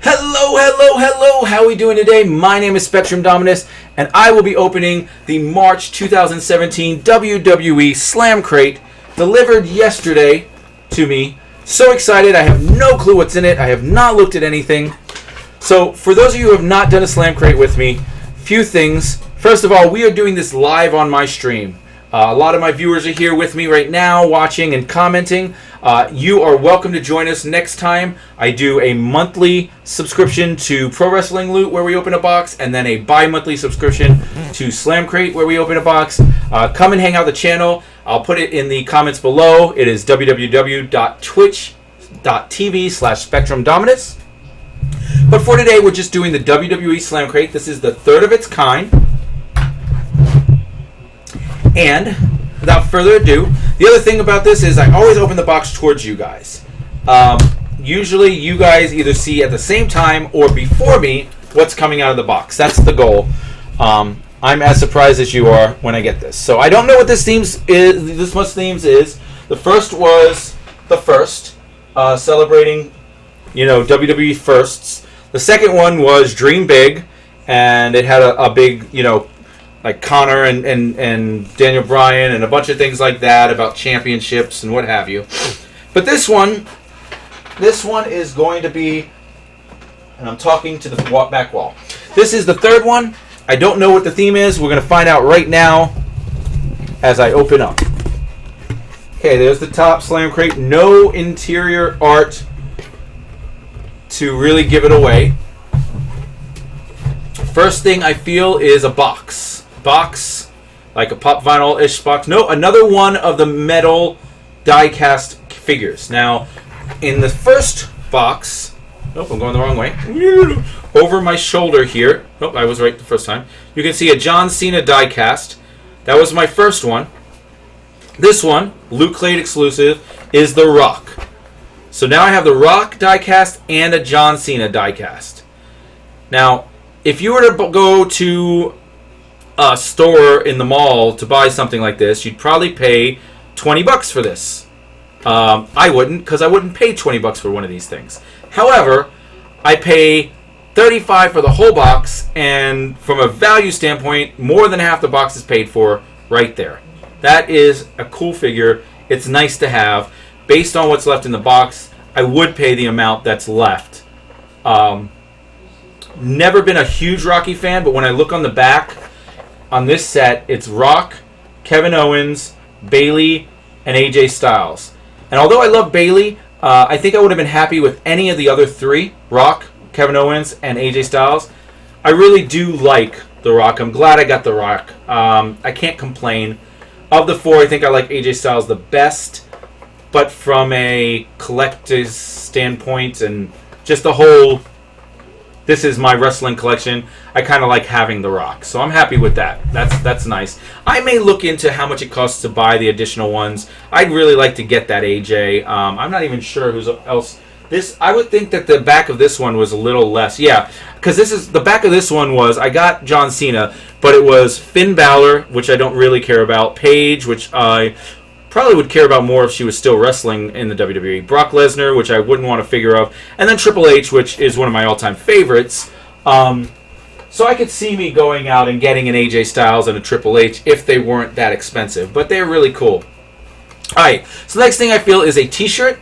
Hello, hello, hello! How are we doing today? My name is SpectrumDominus, and I will be opening the March 2017 WWE Slamcrate, delivered yesterday to me. So excited, I have no clue what's in it. I have not looked at anything. So, for those of you who have not done a Slamcrate with me, few things. First of all, we are doing this live on my stream. A lot of my viewers are here with me right now, watching and commenting. You are welcome to join us next time. I do a monthly subscription to Pro Wrestling Loot, where we open a box, and then a bi-monthly subscription to Slamcrate, where we open a box. Come and hang out the channel. I'll put it in the comments below. It is www.twitch.tv/SpectrumDominus. But for today, we're just doing the WWE Slamcrate. This is the third of its kind. And without further ado, the other thing about this is I always open the box towards you guys. Usually you guys either see at the same time or before me what's coming out of the box. That's the goal. I'm as surprised as you are when I get this. So I don't know what this month's themes is. The first was the first, celebrating, WWE firsts. The second one was Dream Big, and it had a big, like Connor and Daniel Bryan and a bunch of things like that about championships and what have you. But this one is going to be, and I'm talking to the back wall. This is the third one. I don't know what the theme is. We're going to find out right now as I open up. Okay, there's the top Slamcrate. No interior art to really give it away. First thing I feel is a box, like a pop vinyl-ish box. No, another one of the metal die-cast figures. Now, in the first box, I'm going the wrong way. Over my shoulder here, I was right the first time. You can see a John Cena die-cast. That was my first one. This one, Loot Crate exclusive, is The Rock. So now I have The Rock die-cast and a John Cena die-cast. Now, if you were to go to a store in the mall to buy something like this, you'd probably pay $20 for this. I wouldn't, because I wouldn't pay $20 for one of these things. However, I pay $35 for the whole box, and from a value standpoint, more than half the box is paid for right there. That is a cool figure. It's nice to have. Based on what's left in the box, I would pay the amount that's left. Never been a huge Rocky fan, but when I look on the back, on this set, it's Rock, Kevin Owens, Bayley, and AJ Styles. And although I love Bayley, I think I would have been happy with any of the other three, Rock, Kevin Owens, and AJ Styles. I really do like The Rock. I'm glad I got The Rock. I can't complain. Of the four, I think I like AJ Styles the best. But from a collector's standpoint and just the whole, this is my wrestling collection, I kind of like having The Rock. So I'm happy with that. That's nice. I may look into how much it costs to buy the additional ones. I'd really like to get that AJ. I'm not even sure who's else. I would think that the back of this one was a little less. Yeah, because the back of this one was, I got John Cena, but it was Finn Balor, which I don't really care about. Paige, which I probably would care about more if she was still wrestling in the WWE. Brock Lesnar, which I wouldn't want to figure of. And then Triple H, which is one of my all-time favorites. So I could see me going out and getting an AJ Styles and a Triple H if they weren't that expensive. But they're really cool. Alright, so the next thing I feel is a t-shirt.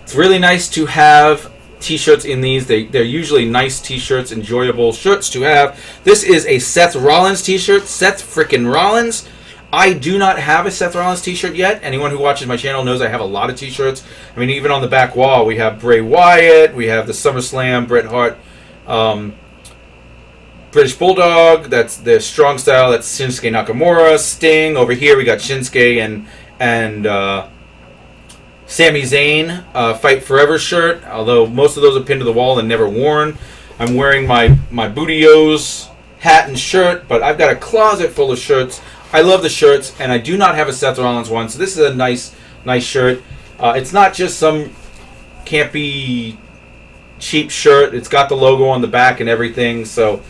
It's really nice to have t-shirts in these. They're usually nice t-shirts, enjoyable shirts to have. This is a Seth Rollins t-shirt. Seth frickin' Rollins. I do not have a Seth Rollins t-shirt yet. Anyone who watches my channel knows I have a lot of t-shirts. I mean, even on the back wall, we have Bray Wyatt, we have the SummerSlam, Bret Hart, British Bulldog, that's the Strong Style, that's Shinsuke Nakamura, Sting. Over here, we got Shinsuke and Sami Zayn, Fight Forever shirt, although most of those are pinned to the wall and never worn. I'm wearing my Booty-O's hat and shirt, but I've got a closet full of shirts. I love the shirts, and I do not have a Seth Rollins one, so this is a nice shirt. It's not just some campy, cheap shirt. It's got the logo on the back and everything, so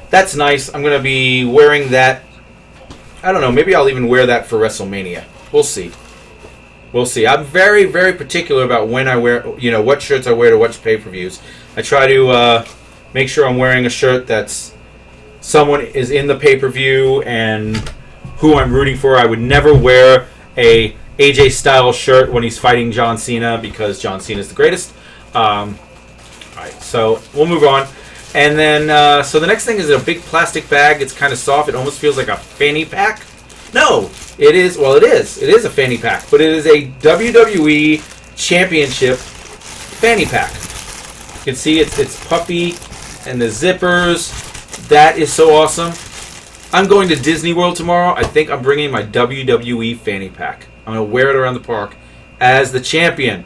that's nice. I'm going to be wearing that. I don't know, maybe I'll even wear that for WrestleMania. We'll see. I'm very, very particular about when I wear, what shirts I wear to which pay-per-views. I try to make sure I'm wearing a shirt that's someone is in the pay-per-view and who I'm rooting for. I would never wear a AJ Styles shirt when he's fighting John Cena because John Cena is the greatest. All right, so we'll move on. And then, so the next thing is a big plastic bag. It's kind of soft. It almost feels like a fanny pack. No, it is. Well, it is. It is a fanny pack, but it is a WWE Championship fanny pack. You can see it's puffy and the zippers. That is so awesome. I'm going to Disney World tomorrow. I think I'm bringing my WWE fanny pack. I'm going to wear it around the park as the champion.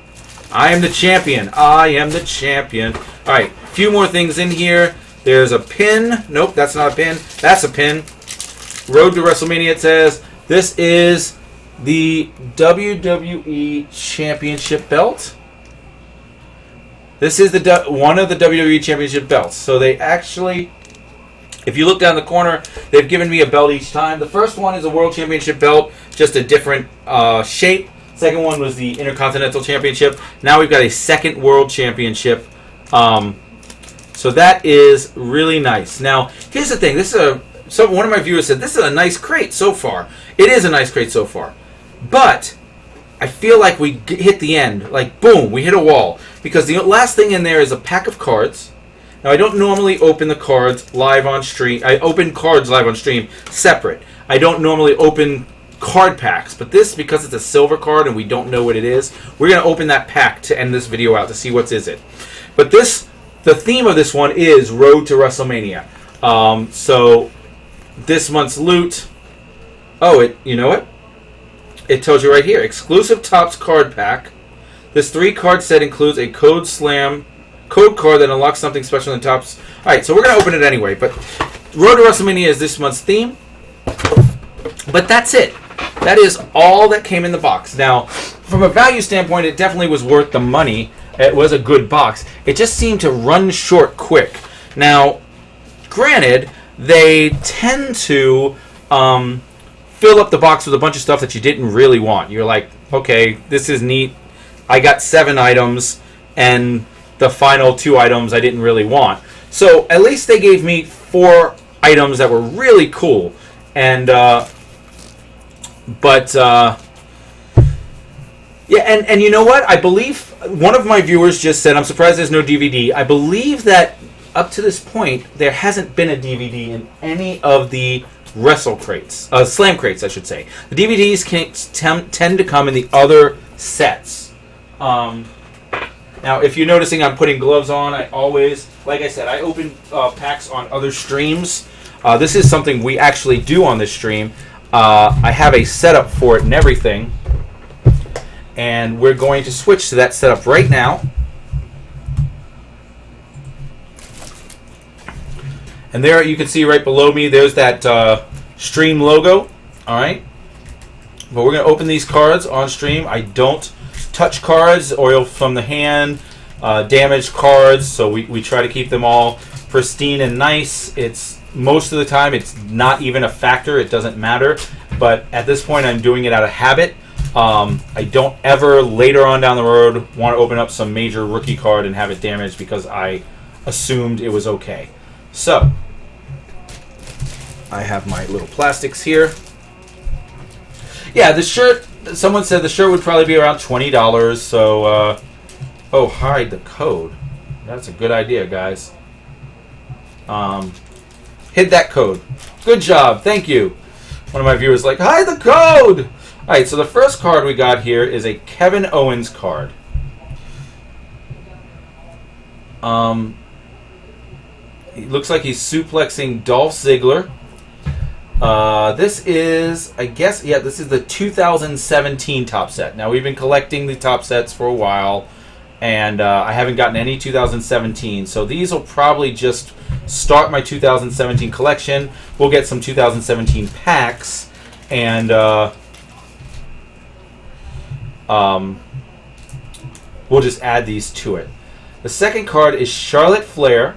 I am the champion. I am the champion. All right, a few more things in here. There's a pin. Nope, that's not a pin. That's a pin. Road to WrestleMania, it says. This is the WWE Championship belt. This is one of the WWE Championship belts. So they actually, if you look down the corner, they've given me a belt each time. The first one is a World Championship belt, just a different shape. Second one was the Intercontinental Championship. Now we've got a second World Championship. So that is really nice. Now, here's the thing. This is one of my viewers said, this is a nice crate so far. It is a nice crate so far. But I feel like we hit the end. Like, boom, we hit a wall. Because the last thing in there is a pack of cards. Now, I don't normally open the cards live on stream. I open cards live on stream separate. I don't normally open card packs, but this, because it's a silver card and we don't know what it is, we're going to open that pack to end this video out to see what's in it. But the theme of this one is Road to WrestleMania. So this month's loot, you know what? It tells you right here, exclusive Topps card pack. This 3-card set includes a code card that unlocks something special in Topps. All right, so we're going to open it anyway, but Road to WrestleMania is this month's theme. But that's it. That is all that came in the box. Now, from a value standpoint, it definitely was worth the money. It was a good box. It just seemed to run short quick. Now, granted, they tend to fill up the box with a bunch of stuff that you didn't really want. You're like, okay, this is neat. I got 7 items, and the final 2 items I didn't really want. So at least they gave me 4 items that were really cool. And yeah, and you know what? I believe one of my viewers just said, I'm surprised there's no DVD. I believe that up to this point, there hasn't been a DVD in any of the Slam crates, I should say. The DVDs tend to come in the other sets. Now, if you're noticing I'm putting gloves on, I always, like I said, I open packs on other streams. This is something we actually do on this stream. I have a setup for it and everything. And we're going to switch to that setup right now. And there you can see right below me, there's that stream logo. All right. But we're going to open these cards on stream. I don't touch cards, oil from the hand, damaged cards. So we try to keep them all pristine and nice. It's most of the time it's not even a factor. It doesn't matter. But at this point, I'm doing it out of habit. I don't ever later on down the road want to open up some major rookie card and have it damaged because I assumed it was okay. So I have my little plastics here. Yeah, the shirt, someone said the shirt would probably be around $20. So, hide the code. That's a good idea, guys. Hit that code. Good job. Thank you. One of my viewers like, hide the code. All right, so the first card we got here is a Kevin Owens card. He looks like he's suplexing Dolph Ziggler. This is, I guess, yeah, this is the 2017 top set. Now, we've been collecting the top sets for a while, and I haven't gotten any 2017. So these will probably just start my 2017 collection. We'll get some 2017 packs, and we'll just add these to it. The second card is Charlotte Flair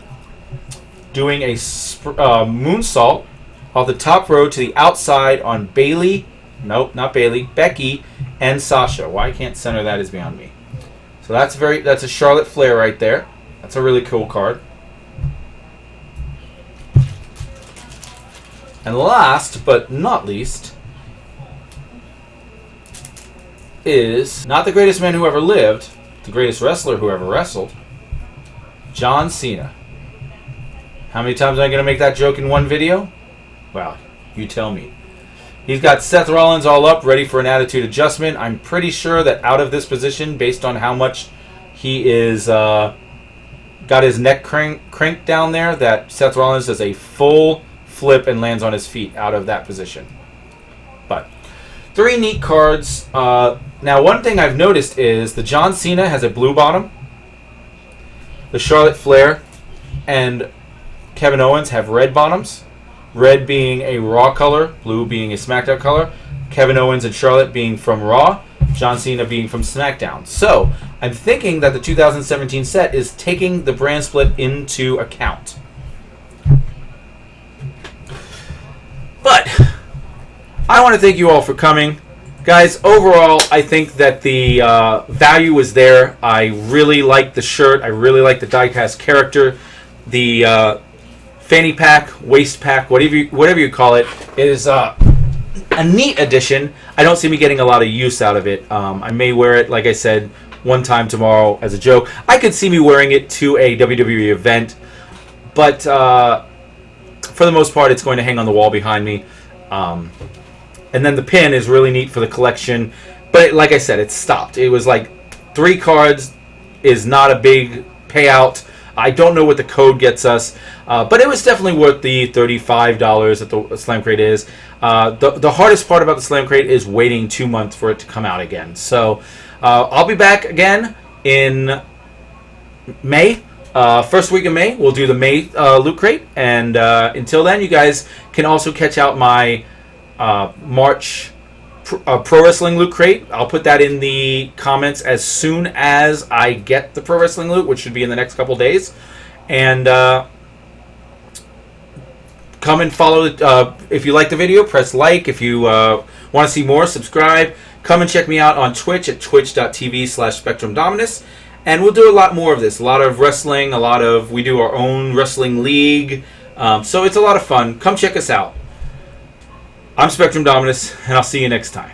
doing a moonsault off the top row to the outside on Bayley. Nope, not Bayley. Becky and Sasha. Why I can't center that is beyond me. So that's a Charlotte Flair right there. It's a really cool card. And last but not least is not the greatest man who ever lived, the greatest wrestler who ever wrestled, John Cena. How many times am I going to make that joke in one video? Well, you tell me. He's got Seth Rollins all up, ready for an attitude adjustment. I'm pretty sure that out of this position, based on how much he is got his neck cranked down there, that Seth Rollins does a full flip and lands on his feet out of that position. But 3 neat cards. Now, one thing I've noticed is the John Cena has a blue bottom. The Charlotte Flair and Kevin Owens have red bottoms. Red being a Raw color, blue being a SmackDown color. Kevin Owens and Charlotte being from Raw, John Cena being from SmackDown. So, I'm thinking that the 2017 set is taking the brand split into account. But, I want to thank you all for coming. Guys, overall, I think that the value was there. I really like the shirt. I really like the die-cast character. The fanny pack, waist pack, whatever you call it, is a neat addition. I don't see me getting a lot of use out of it. I may wear it, like I said, one time tomorrow as a joke. I could see me wearing it to a WWE event, but for the most part, it's going to hang on the wall behind me. And then the pin is really neat for the collection. But like I said, it's stopped. It was like 3 cards is not a big payout. I don't know what the code gets us. But it was definitely worth the $35 that the Slamcrate is. The hardest part about the Slamcrate is waiting 2 months for it to come out again. So I'll be back again in May. First week of May, we'll do the May Loot Crate. And until then, you guys can also catch out my March Pro Wrestling Loot Crate. I'll put that in the comments as soon as I get the Pro Wrestling Loot, which should be in the next couple days. And come and follow it. If you like the video, press like. If you want to see more, subscribe. Come and check me out on Twitch at twitch.tv/SpectrumDominus. And we'll do a lot more of this. A lot of wrestling, we do our own wrestling league. So it's a lot of fun. Come check us out. I'm SpectrumDominus, and I'll see you next time.